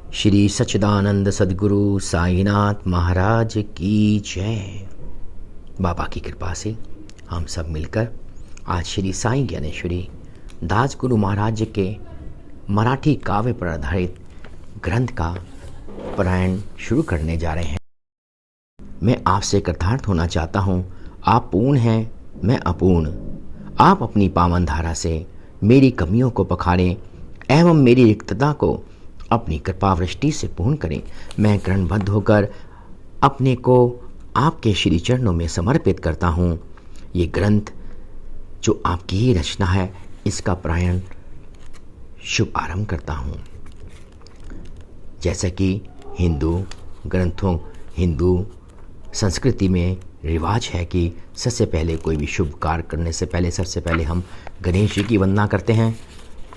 श्री सच्चिदानंद सद्गुरु साईनाथ महाराज की जय। बाबा की कृपा से हम सब मिलकर आज श्री साईं ज्ञानेश्वरी दास गुरु महाराज के मराठी काव्य पर आधारित ग्रंथ का पारायण शुरू करने जा रहे हैं। मैं आपसे कृतार्थ होना चाहता हूँ। आप पूर्ण हैं, मैं अपूर्ण। आप अपनी पावन धारा से मेरी कमियों को पखारें एवं मेरी रिक्तता को अपनी कृपा वृष्टि से पूर्ण करें। मैं ग्रंथबद्ध होकर अपने को आपके श्री चरणों में समर्पित करता हूँ। ये ग्रंथ जो आपकी ही रचना है, इसका पारायण शुभ आरंभ करता हूँ। जैसा कि हिंदू संस्कृति में रिवाज है कि सबसे पहले कोई भी शुभ कार्य करने से पहले सबसे पहले हम गणेश जी की वंदना करते हैं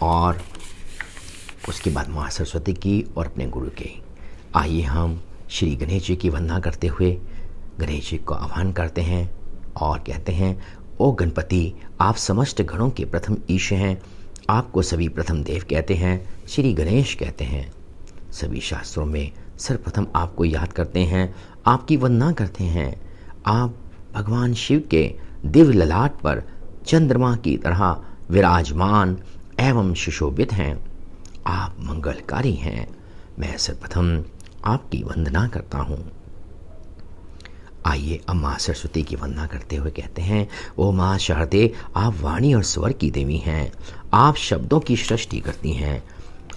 और उसके बाद माँ सरस्वती की और अपने गुरु की। आइए हम श्री गणेश जी की वंदना करते हुए गणेश जी को आह्वान करते हैं और कहते हैं, ओ गणपति, आप समस्त गणों के प्रथम ईश हैं। आपको सभी प्रथम देव कहते हैं, श्री गणेश कहते हैं। सभी शास्त्रों में सर्वप्रथम आपको याद करते हैं, आपकी वंदना करते हैं। आप भगवान शिव के दिव्य ललाट पर चंद्रमा की तरह विराजमान एवं सुशोभित हैं। आप मंगलकारी हैं। मैं सर्वप्रथम आपकी वंदना करता हूँ। आइए अब माँ सरस्वती की वंदना करते हुए कहते हैं, ओ माँ शारदे, आप वाणी और स्वर की देवी हैं। आप शब्दों की सृष्टि करती हैं।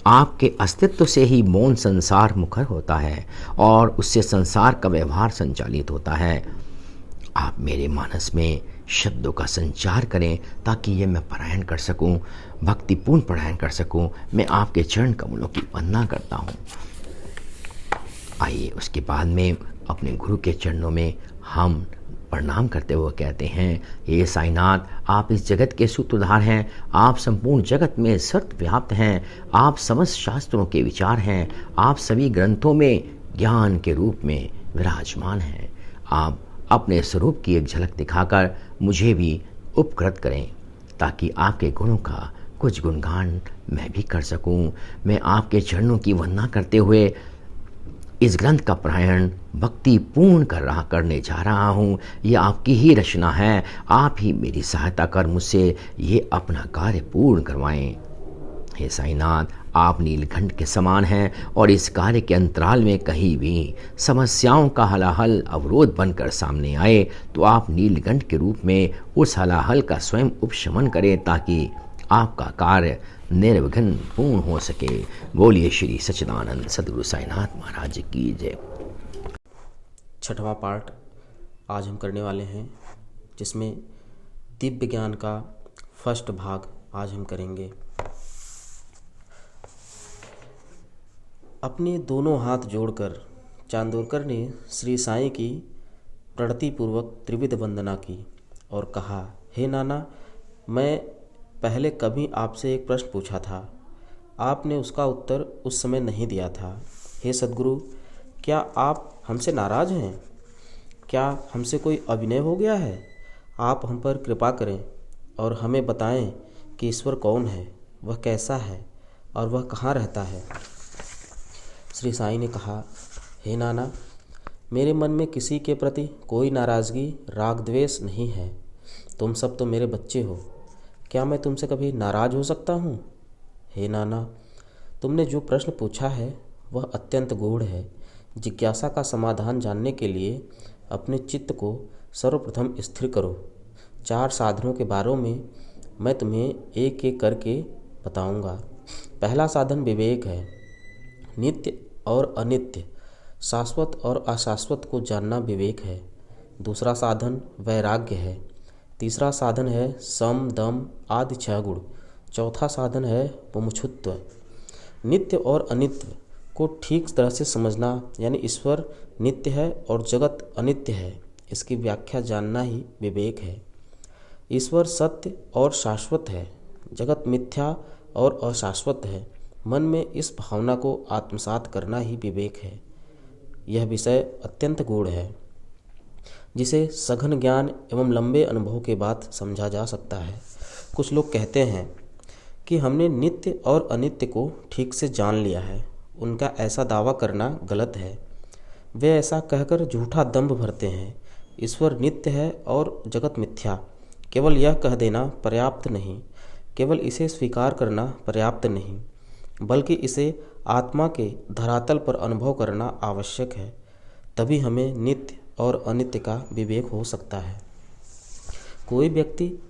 आपके अस्तित्व से ही मौन संसार मुखर होता है और उससे संसार का व्यवहार संचालित होता है। आप मेरे मानस में शब्दों का संचार करें ताकि ये मैं पारायण कर सकूं, भक्तिपूर्ण पारायण कर सकूं। मैं आपके चरण कमलों की वंदना करता हूं। आइए उसके बाद में अपने गुरु के चरणों में हम प्रणाम करते हुए कहते हैं, हे साईनाथ, आप इस जगत के सूत्रधार हैं। आप संपूर्ण जगत में सर्वव्याप्त हैं। आप समस्त शास्त्रों के विचार हैं। आप सभी ग्रंथों में ज्ञान के रूप में विराजमान हैं। आप अपने स्वरूप की एक झलक दिखाकर मुझे भी उपकृत करें ताकि आपके गुणों का कुछ गुणगान मैं भी कर सकूं। मैं आपके चरणों की वंदना करते हुए इस ग्रंथ का पारायण भक्ति पूर्ण करने जा रहा हूँ। ये आपकी ही रचना है। आप ही मेरी सहायता कर मुझसे ये अपना कार्य पूर्ण करवाएं। हे साईनाथ, आप नीलकंठ के समान हैं और इस कार्य के अंतराल में कहीं भी समस्याओं का हलाहल अवरोध बनकर सामने आए तो आप नीलकंठ के रूप में उस हलाहल का स्वयं उपशमन करें ताकि आपका कार्य निर्विघ्न पूर्ण हो सके। बोलिए श्री सच्चिदानंद सद्गुरु साईनाथ महाराज की जय। छठवां पार्ट आज हम करने वाले हैं, जिसमें दिव्य ज्ञान का फर्स्ट भाग आज हम करेंगे। अपने दोनों हाथ जोड़कर चांदोरकर ने श्री साईं की प्रणतिपूर्वक त्रिविध वंदना की और कहा, हे नाना, मैं पहले कभी आपसे एक प्रश्न पूछा था। आपने उसका उत्तर उस समय नहीं दिया था। हे सद्गुरु, क्या आप हमसे नाराज हैं? क्या हमसे कोई अभिनय हो गया है? आप हम पर कृपा करें और हमें बताएं कि ईश्वर कौन है, वह कैसा है और वह कहाँ रहता है। श्री साईं ने कहा, हे नाना, मेरे मन में किसी के प्रति कोई नाराज़गी राग द्वेष नहीं है। तुम सब तो मेरे बच्चे हो। क्या मैं तुमसे कभी नाराज़ हो सकता हूँ? हे नाना, तुमने जो प्रश्न पूछा है वह अत्यंत गूढ़ है। जिज्ञासा का समाधान जानने के लिए अपने चित्त को सर्वप्रथम स्थिर करो। 4 साधनों के बारे में मैं तुम्हें एक एक करके बताऊंगा। पहला साधन विवेक है। नित्य और अनित्य, शाश्वत और अशाश्वत को जानना विवेक है। दूसरा साधन वैराग्य है। तीसरा साधन है सम दम आदि 6 गुण। चौथा साधन है मुमुक्षुत्व। नित्य और अनित्य को ठीक तरह से समझना, यानी ईश्वर नित्य है और जगत अनित्य है, इसकी व्याख्या जानना ही विवेक है। ईश्वर सत्य और शाश्वत है, जगत मिथ्या और अशाश्वत है। मन में इस भावना को आत्मसात करना ही विवेक है। यह विषय अत्यंत गूढ़ है, जिसे सघन ज्ञान एवं लंबे अनुभव के बाद समझा जा सकता है। कुछ लोग कहते हैं कि हमने नित्य और अनित्य को ठीक से जान लिया है उनका ऐसा दावा करना गलत है। वे ऐसा कहकर झूठा दंभ भरते हैं। ईश्वर नित्य है और जगत मिथ्या। केवल यह कह देना पर्याप्त नहीं, केवल इसे स्वीकार करना पर्याप्त नहीं, बल्कि इसे आत्मा के धरातल पर अनुभव करना आवश्यक है। तभी हमें नित्य और अनित्य का विवेक हो सकता है। कोई व्यक्ति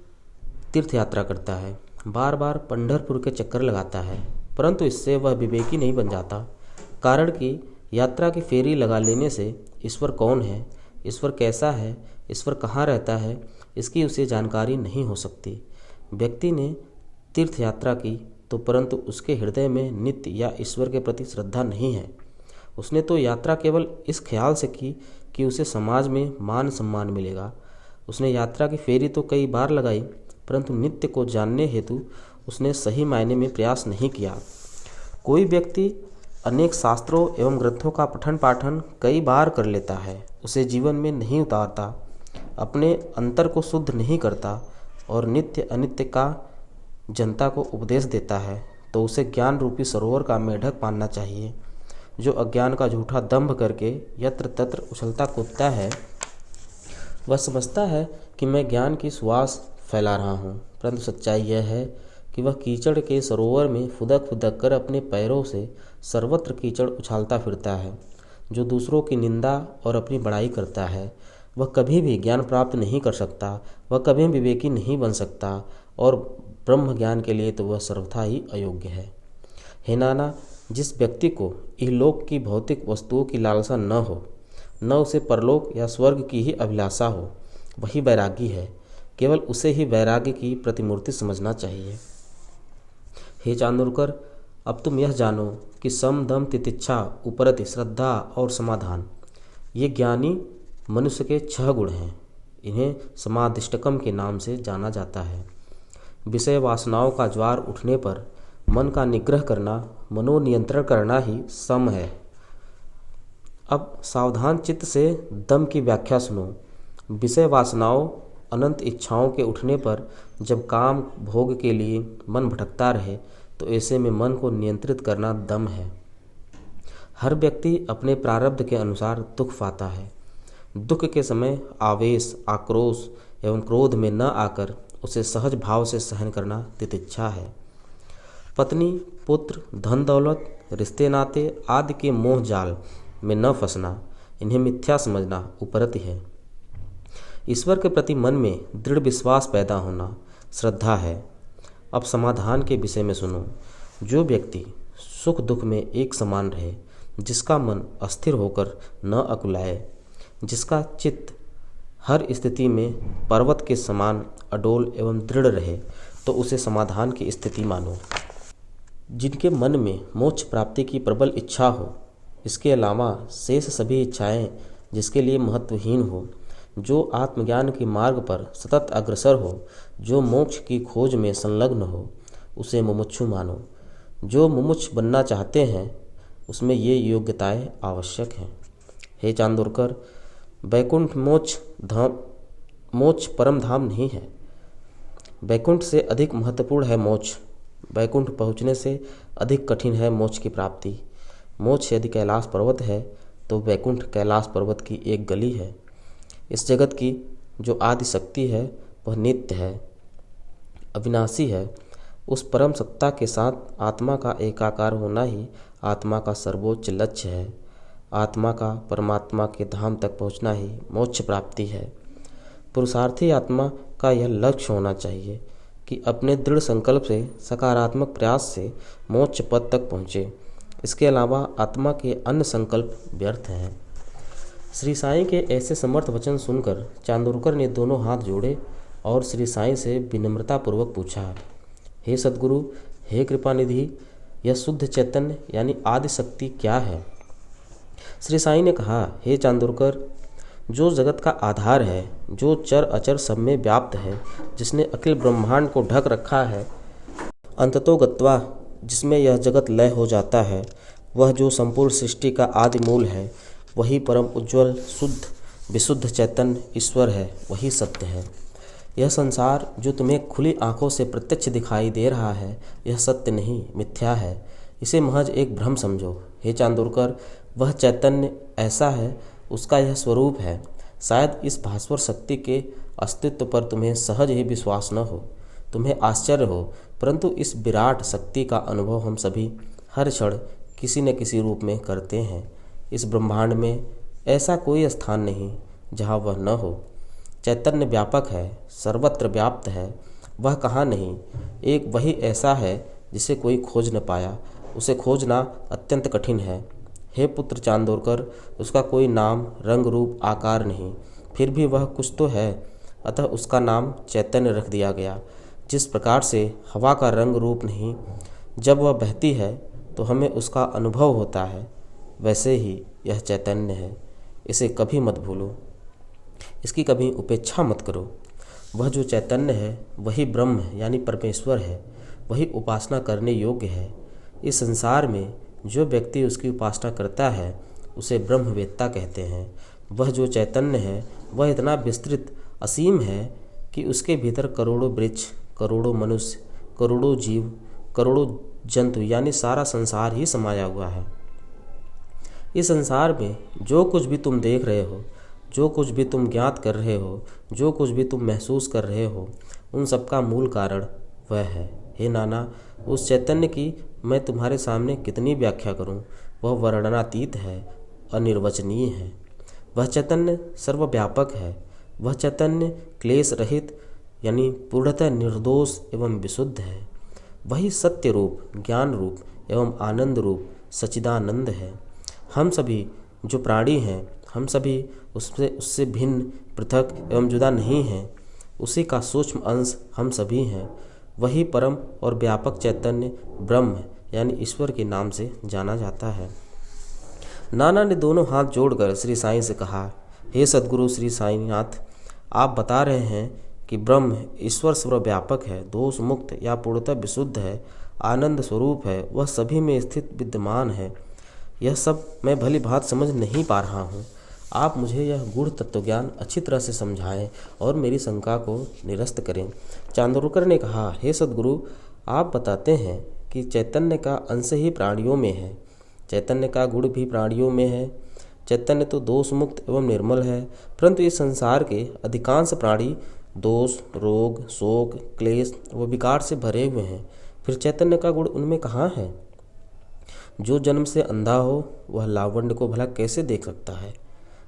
तीर्थ यात्रा करता है, बार बार पंढरपुर के चक्कर लगाता है, परंतु इससे वह विवेकी नहीं बन जाता। कारण कि यात्रा की फेरी लगा लेने से ईश्वर कौन है, ईश्वर कैसा है, ईश्वर कहाँ रहता है, इसकी उसे जानकारी नहीं हो सकती। व्यक्ति ने तीर्थ यात्रा की तो परंतु उसके हृदय में नित्य या ईश्वर के प्रति श्रद्धा नहीं है। उसने तो यात्रा केवल इस ख्याल से की कि उसे समाज में मान सम्मान मिलेगा। उसने यात्रा की फेरी तो कई बार लगाई, परंतु नित्य को जानने हेतु उसने सही मायने में प्रयास नहीं किया। कोई व्यक्ति अनेक शास्त्रों एवं ग्रंथों का पठन पाठन कई बार कर लेता है, उसे जीवन में नहीं उतारता, अपने अंतर को शुद्ध नहीं करता और नित्य अनित्य का जनता को उपदेश देता है, तो उसे ज्ञान रूपी सरोवर का मेढक मानना चाहिए। जो अज्ञान का झूठा दंभ करके यत्र तत्र उछलता कूदता है, वह समझता है कि मैं ज्ञान की सुवास फैला रहा हूँ, परंतु सच्चाई यह है कि वह कीचड़ के सरोवर में फुदक फुदक कर अपने पैरों से सर्वत्र कीचड़ उछालता फिरता है। जो दूसरों की निंदा और अपनी बड़ाई करता है, वह कभी भी ज्ञान प्राप्त नहीं कर सकता, वह कभी विवेकी नहीं बन सकता और ब्रह्म ज्ञान के लिए तो वह सर्वथा ही अयोग्य है। हे नाना, जिस व्यक्ति को इहलोक की भौतिक वस्तुओं की लालसा न हो, न उसे परलोक या स्वर्ग की ही अभिलाषा हो, वही वैरागी है। केवल उसे ही वैराग्य की प्रतिमूर्ति समझना चाहिए। हे चांदोरकर, अब तुम यह जानो कि सम दम तितिक्षा उपरति श्रद्धा और समाधान, ये ज्ञानी मनुष्य के 6 गुण हैं। इन्हें समाधिष्टकम के नाम से जाना जाता है। विषय वासनाओं का ज्वार उठने पर मन का निग्रह करना, मनोनियंत्रण करना ही सम है। अब सावधान चित्त से दम की व्याख्या सुनो। विषय वासनाओं अनंत इच्छाओं के उठने पर जब काम भोग के लिए मन भटकता रहे, तो ऐसे में मन को नियंत्रित करना दम है। हर व्यक्ति अपने प्रारब्ध के अनुसार दुख पाता है। दुख के समय आवेश, आक्रोश एवं क्रोध में न आकर उसे सहज भाव से सहन करना तितिक्षा है। पत्नी, पुत्र, धन दौलत, रिश्ते नाते आदि के मोह जाल में न फंसना, इन्हें मिथ्या समझना उपरति है। ईश्वर के प्रति मन में दृढ़ विश्वास पैदा होना श्रद्धा है। अब समाधान के विषय में सुनो। जो व्यक्ति सुख दुख में एक समान रहे, जिसका मन अस्थिर होकर न अकुलाए, जिसका चित्त हर स्थिति में पर्वत के समान अडोल एवं दृढ़ रहे, तो उसे समाधान की स्थिति मानो। जिनके मन में मोक्ष प्राप्ति की प्रबल इच्छा हो, इसके अलावा शेष सभी इच्छाएं जिसके लिए महत्वहीन हो, जो आत्मज्ञान के मार्ग पर सतत अग्रसर हो, जो मोक्ष की खोज में संलग्न हो, उसे मुमुक्षु मानो। जो मुमुक्ष बनना चाहते हैं, उसमें ये योग्यताएं आवश्यक हैं। हे चांदोरकर, वैकुंठ मोक्ष परम धाम नहीं है। वैकुंठ से अधिक महत्वपूर्ण है मोक्ष। वैकुंठ पहुँचने से अधिक कठिन है मोक्ष की प्राप्ति। मोक्ष यदि कैलाश पर्वत है, तो वैकुंठ कैलाश पर्वत की एक गली है। इस जगत की जो आदि शक्ति है, वह नित्य है, अविनाशी है। उस परम सत्ता के साथ आत्मा का एकाकार होना ही आत्मा का सर्वोच्च लक्ष्य है। आत्मा का परमात्मा के धाम तक पहुंचना ही मोक्ष प्राप्ति है। पुरुषार्थी आत्मा का यह लक्ष्य होना चाहिए कि अपने दृढ़ संकल्प से, सकारात्मक प्रयास से मोक्ष पद तक पहुँचे। इसके अलावा आत्मा के अन्य संकल्प व्यर्थ हैं। श्री साईं के ऐसे समर्थ वचन सुनकर चांदोरकर ने दोनों हाथ जोड़े और श्री साईं से विनम्रतापूर्वक पूछा, हे सद्गुरु, हे कृपानिधि, यह शुद्ध चैतन्य यानी आदि शक्ति क्या है? श्री साईं ने कहा, हे चांदोरकर, जो जगत का आधार है, जो चर अचर सब में व्याप्त है, जिसने अखिल ब्रह्मांड को ढक रखा है, अंततो गत्वा जिसमें यह जगत लय हो जाता है, वह जो संपूर्ण सृष्टि का आदि मूल है, वही परम उज्ज्वल शुद्ध विशुद्ध चैतन्य ईश्वर है, वही सत्य है। यह संसार जो तुम्हें खुली आंखों से प्रत्यक्ष दिखाई दे रहा है, यह सत्य नहीं, मिथ्या है। इसे महज एक भ्रम समझो। हे चांदोरकर, वह चैतन्य ऐसा है, उसका यह स्वरूप है। शायद इस भास्वर शक्ति के अस्तित्व पर तुम्हें सहज ही विश्वास न हो, तुम्हें आश्चर्य हो, परंतु इस विराट शक्ति का अनुभव हम सभी हर क्षण किसी न किसी रूप में करते हैं। इस ब्रह्मांड में ऐसा कोई स्थान नहीं जहाँ वह न हो। चैतन्य व्यापक है, सर्वत्र व्याप्त है। वह कहाँ नहीं, एक वही ऐसा है जिसे कोई खोज न पाया। उसे खोजना अत्यंत कठिन है। हे पुत्र चांदोरकर, उसका कोई नाम, रंग, रूप, आकार नहीं, फिर भी वह कुछ तो है, अतः उसका नाम चैतन्य रख दिया गया। जिस प्रकार से हवा का रंग रूप नहीं, जब वह बहती है तो हमें उसका अनुभव होता है, वैसे ही यह चैतन्य है। इसे कभी मत भूलो, इसकी कभी उपेक्षा मत करो। वह जो चैतन्य है वही ब्रह्म यानी परमेश्वर है, वही उपासना करने योग्य है। इस संसार में जो व्यक्ति उसकी उपासना करता है उसे ब्रह्मवेत्ता कहते हैं। वह जो चैतन्य है वह इतना विस्तृत, असीम है कि उसके भीतर करोड़ों वृक्ष, करोड़ों मनुष्य, करोड़ों जीव, करोड़ों जंतु यानी सारा संसार ही समाया हुआ है। इस संसार में जो कुछ भी तुम देख रहे हो, जो कुछ भी तुम ज्ञात कर रहे हो, जो कुछ भी तुम महसूस कर रहे हो, उन सब का मूल कारण वह है। हे नाना, उस चैतन्य की मैं तुम्हारे सामने कितनी व्याख्या करूं? वह वर्णनातीत है, अनिर्वचनीय है। वह चैतन्य सर्वव्यापक है। वह चैतन्य क्लेश रहित यानी पूर्णतः निर्दोष एवं विशुद्ध है। वही सत्य रूप, ज्ञान रूप एवं आनंद रूप सच्चिदानंद है। हम सभी जो प्राणी हैं, हम सभी उससे भिन्न, पृथक एवं जुदा नहीं हैं। उसी का सूक्ष्म अंश हम सभी हैं। वही परम और व्यापक चैतन्य ब्रह्म यानी ईश्वर के नाम से जाना जाता है। नाना ने दोनों हाथ जोड़कर श्री साईं से कहा, हे सद्गुरु श्री साईनाथ, आप बता रहे हैं कि ब्रह्म ईश्वर सर्वव्यापक है, दोष मुक्त या पूर्णतः विशुद्ध है, आनंद स्वरूप है, वह सभी में स्थित विद्यमान है। यह सब मैं भली भांत समझ नहीं पा रहा हूँ। आप मुझे यह गूढ़ तत्वज्ञान अच्छी तरह से समझाएं और मेरी शंका को निरस्त करें। चांदोरकर ने कहा, हे सद्गुरु, आप बताते हैं कि चैतन्य का अंश ही प्राणियों में है, चैतन्य का गुण भी प्राणियों में है। चैतन्य तो दोष मुक्त एवं निर्मल है, परंतु इस संसार के अधिकांश प्राणी दोष, रोग, शोक, क्लेश व विकार से भरे हुए हैं। फिर चैतन्य का गुण उनमें कहाँ है? जो जन्म से अंधा हो वह लावण्य को भला कैसे देख सकता है?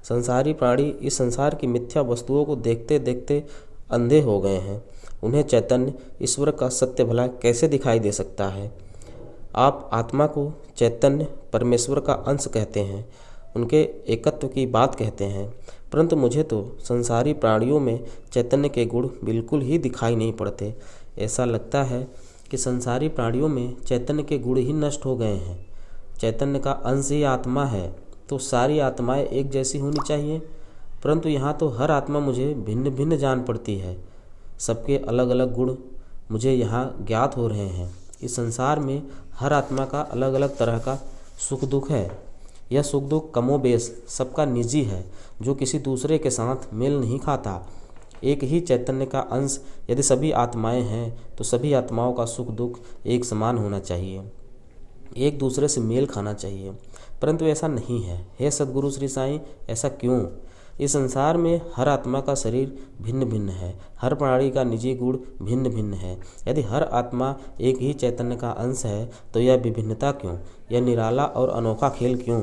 संसारी प्राणी इस संसार की मिथ्या वस्तुओं को देखते देखते अंधे हो गए हैं। उन्हें चैतन्य ईश्वर का सत्य भला कैसे दिखाई दे सकता है? आप आत्मा को चैतन्य परमेश्वर का अंश कहते हैं, उनके एकत्व की बात कहते हैं, परंतु मुझे तो संसारी प्राणियों में चैतन्य के गुण बिल्कुल ही दिखाई नहीं पड़ते। ऐसा लगता है कि संसारी प्राणियों में चैतन्य के गुण ही नष्ट हो गए हैं। चैतन्य का अंश ही आत्मा है, तो सारी आत्माएं एक जैसी होनी चाहिए, परंतु यहाँ तो हर आत्मा मुझे भिन्न भिन्न जान पड़ती है। सबके अलग अलग गुण मुझे यहाँ ज्ञात हो रहे हैं। इस संसार में हर आत्मा का अलग अलग तरह का सुख दुख है। यह सुख दुख कमोबेश सबका निजी है, जो किसी दूसरे के साथ मेल नहीं खाता। एक ही चैतन्य का अंश यदि सभी आत्माएं हैं तो सभी आत्माओं का सुख दुख एक समान होना चाहिए, एक दूसरे से मेल खाना चाहिए, परंतु ऐसा नहीं है। हे सद्गुरु श्री साईं, ऐसा क्यों? इस संसार में हर आत्मा का शरीर भिन्न भिन्न है, हर प्राणी का निजी गुण भिन्न भिन्न है। यदि हर आत्मा एक ही चैतन्य का अंश है तो यह विभिन्नता क्यों? यह निराला और अनोखा खेल क्यों?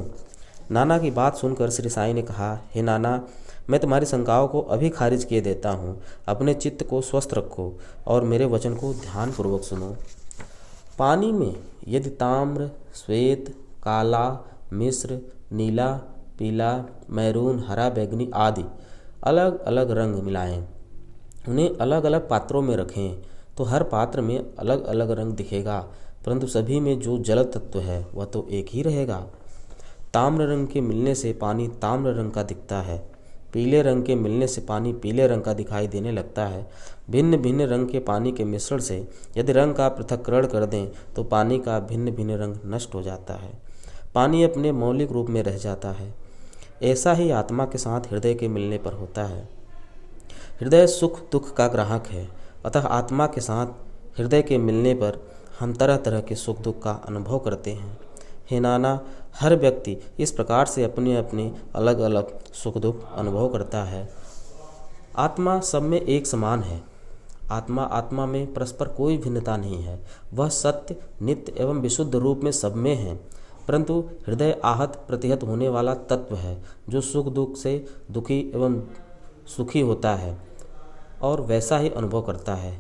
नाना की बात सुनकर श्री साईं ने कहा, हे नाना, मैं तुम्हारी शंकाओं को अभी खारिज किए देता हूँ। अपने चित्त को स्वस्थ रखो और मेरे वचन को ध्यानपूर्वक सुनो। पानी में यदि ताम्र, श्वेत, काला, मिश्र, नीला, पीला, मैरून, हरा, बैंगनी आदि अलग अलग रंग मिलाएं, उन्हें अलग अलग पात्रों में रखें तो हर पात्र में अलग अलग रंग दिखेगा, परंतु सभी में जो जल तत्व है वह तो एक ही रहेगा। ताम्र रंग के मिलने से पानी ताम्र रंग का दिखता है, पीले रंग के मिलने से पानी पीले रंग का दिखाई देने लगता है। भिन्न भिन्न रंग के पानी के मिश्रण से यदि रंग का पृथक्करण कर दें तो पानी का भिन्न भिन्न रंग नष्ट हो जाता है, पानी अपने मौलिक रूप में रह जाता है। ऐसा ही आत्मा के साथ हृदय के मिलने पर होता है। हृदय सुख दुख का ग्राहक है, अतः आत्मा के साथ हृदय के मिलने पर हम तरह तरह के सुख दुख का अनुभव करते हैं। हे नाना, हर व्यक्ति इस प्रकार से अपने अपने अलग अलग सुख दुख अनुभव करता है। आत्मा सब में एक समान है। आत्मा में परस्पर कोई भिन्नता नहीं है। वह सत्य, नित्य एवं विशुद्ध रूप में सब में है, परंतु हृदय आहत प्रतिहत होने वाला तत्व है, जो सुख दुख से दुखी एवं सुखी होता है और वैसा ही अनुभव करता है।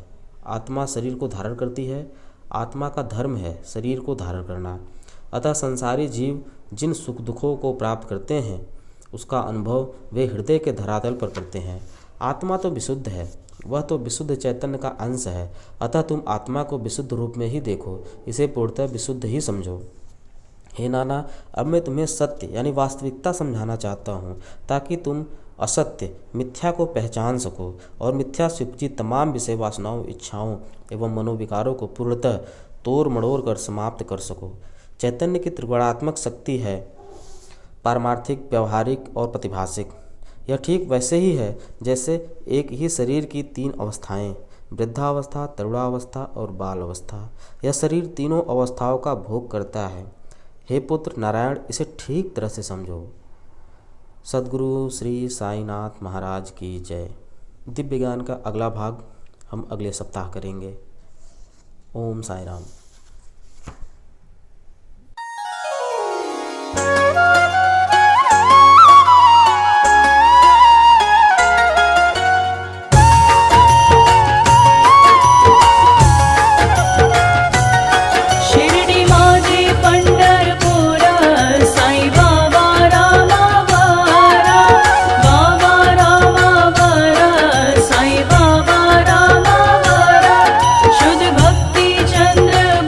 आत्मा शरीर को धारण करती है। आत्मा का धर्म है शरीर को धारण करना। अतः संसारी जीव जिन सुख दुखों को प्राप्त करते हैं, उसका अनुभव वे हृदय के धरातल पर करते हैं। आत्मा तो विशुद्ध है, वह तो विशुद्ध चैतन्य का अंश है। अतः तुम आत्मा को विशुद्ध रूप में ही देखो, इसे पूर्णतः विशुद्ध ही समझो। हे नाना, अब मैं तुम्हें सत्य यानी वास्तविकता समझाना चाहता हूँ, ताकि तुम असत्य मिथ्या को पहचान सको और मिथ्या से उपजी तमाम विषय वासनाओं, इच्छाओं एवं मनोविकारों को पूर्णतः तोड़ मड़ोड़ कर समाप्त कर सको। चैतन्य की त्रिगुणात्मक शक्ति है, पारमार्थिक, व्यवहारिक और प्रतिभासिक। यह ठीक वैसे ही है जैसे एक ही शरीर की तीन अवस्थाएं, वृद्धावस्था, तरुणावस्था और बाल अवस्था। यह शरीर तीनों अवस्थाओं का भोग करता है। हे पुत्र नारायण, इसे ठीक तरह से समझो। सद्गुरु श्री साईनाथ महाराज की जय। दिव्य ज्ञान का अगला भाग हम अगले सप्ताह करेंगे। ओम साई राम। शुद्ध भक्ति चंद्र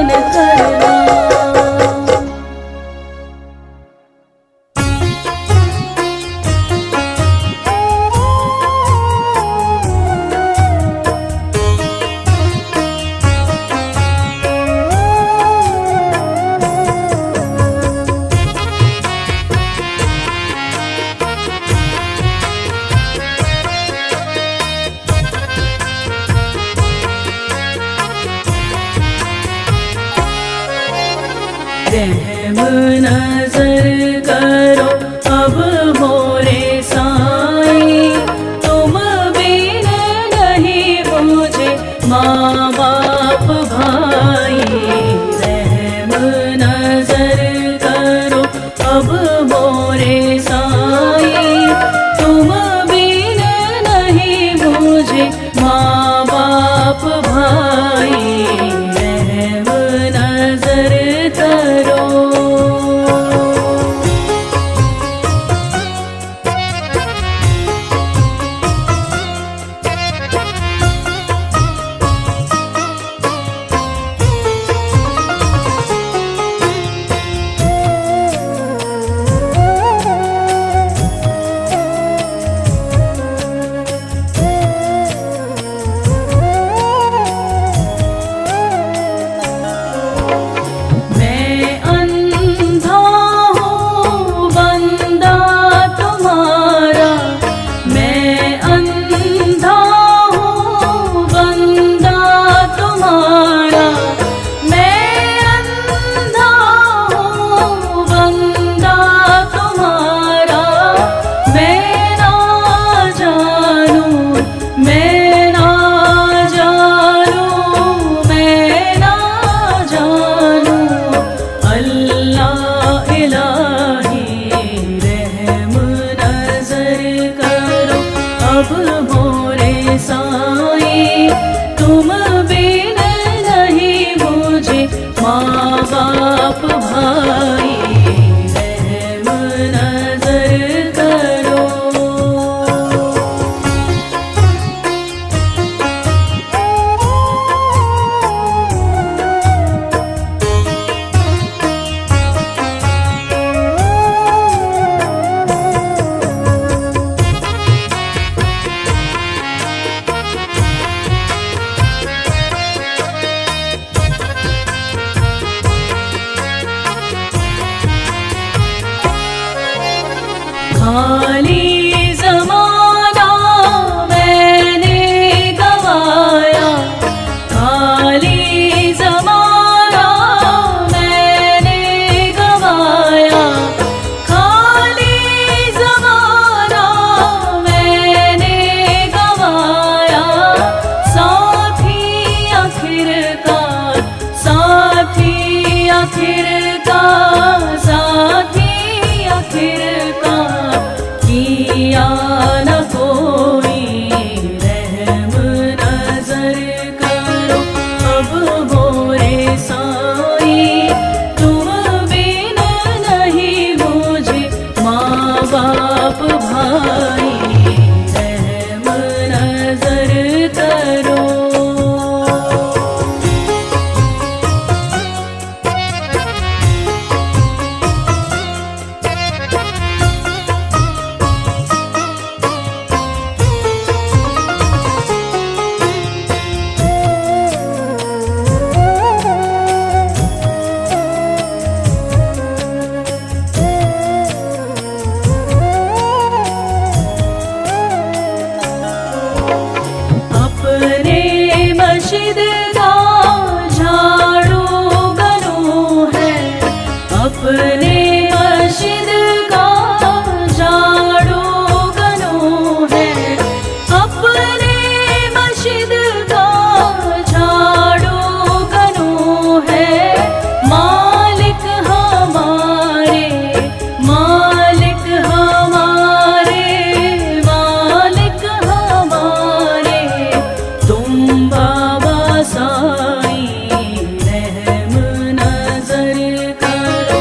दर्शन करना। रहम नजर करो अब मोरे साईं, तुम बिन नहीं मुझे माँ बाप भाई। रहम नजर करो अब मोरे साईं, तुम बिन नहीं मुझे माँ बाप भाई। रहम नजर करो। खाली ज़माना मैंने गवाया, खाली ज़माना मैंने गवाया, खाली ज़माना मैंने गवाया। साथी आखिरकार, साथी आखिरकार, साथी आखिरकार किया न कोई। रहम नजर करो अब मोरे साईं, तुम बिन नहीं मुझे माँ बाप भाई। रहम नजर करो। मस्जिद का झाड़ू गलू है, अपने मस्जिद का झाड़ू गलू है, अपने मस्जिद का झाड़ू गलू है। मालिक हमारे, मालिक हमारे, मालिक हमारे तुम बाबा साईं। रहम नजर करो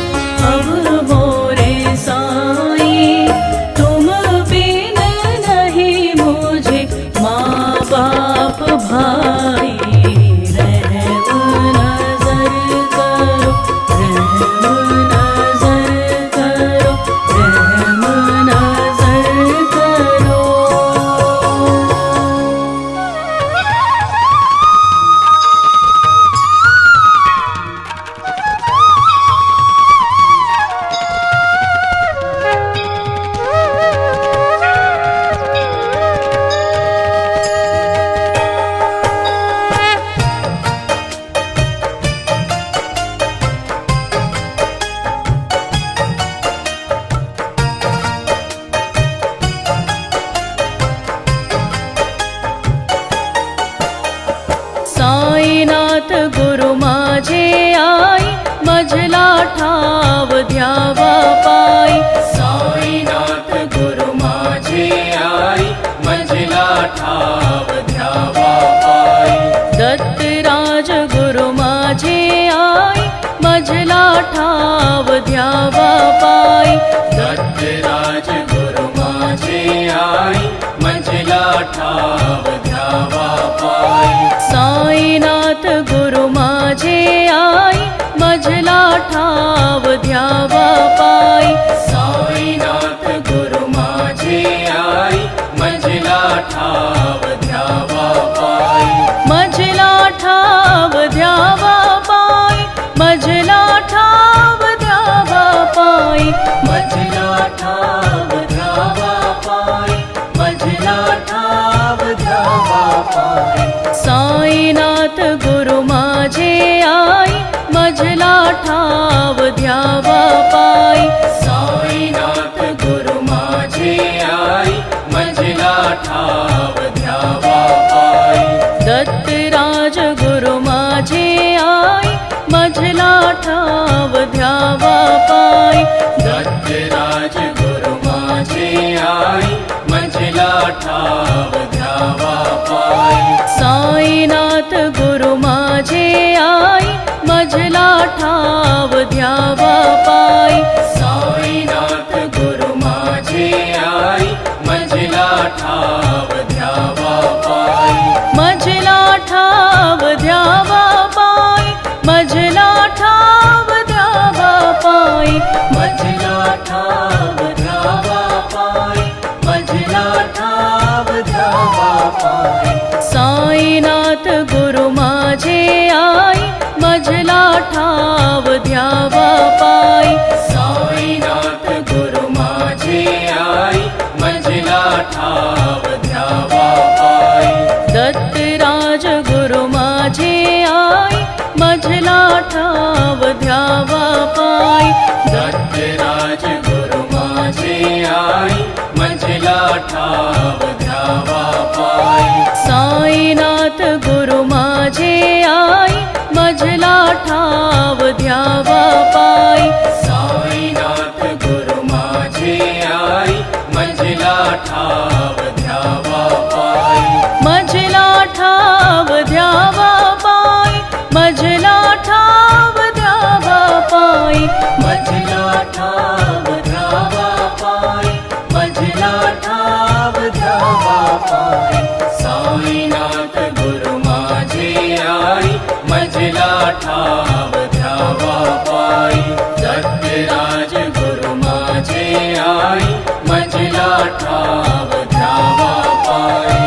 ध्यावा पाई। साईनाथ गुरु माझे आई, मंजिला ठाव ध्यावा पाई। दत्तराज गुरु माझे आई, मझला ठाव ध्यावा पाई। दत्तराज गुरु माझे आई, मंजिला ठाव ध्यावा पाई। साईनाथ गुरु माझे आई, मझला ठाव ध्यावा पाई। साईनाथ गुरु माझे आई, मंजिला ठाव ध्यावा पाई। मझला ठाव ध्यावा पाई, मझला ठाव ध्यावा पाई। मंजिला ठाव ध्यावा पाई, मंजिला ठाव ध्यावा पाई। साईनाथ गुरु माझे आई, मझला ठाव ध्यावा पाई। साईनाथ गुरु माझे आई, मंजिला ठाव ध्यावा पाई। दत्तराज गुरु माझे आई, मझला ठाव ध्यावा पाई। दत्तराज गुरु माझे आई, मंजिला ठाव ध्यावा पाई। साईनाथ गुरु माझे आई, मझला ठाव ध्यावा पाई। साईनाथ गुरु माझे आई, मंजिला ठाव ध्यावा पाई। मझला ठाव ध्यावा पाई, मझला ठाव ध्यावा पाई। मंजिला ठाव ध्यावा पाई, मंजिला ठाव ध्यावा पाई। साईनाथ गुरु माझे आई, मंजिला ठाव ध्यावा पाई। दत्तराज गुरु माझे आई, मंजिला ठाव ध्यावा पाई।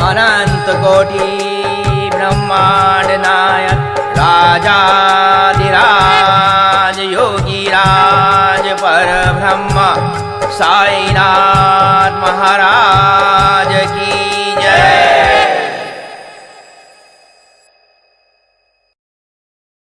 अनंत कोटि ब्रह्मांड नायक राजाधिराज योगी राज पर ब्रह्म साई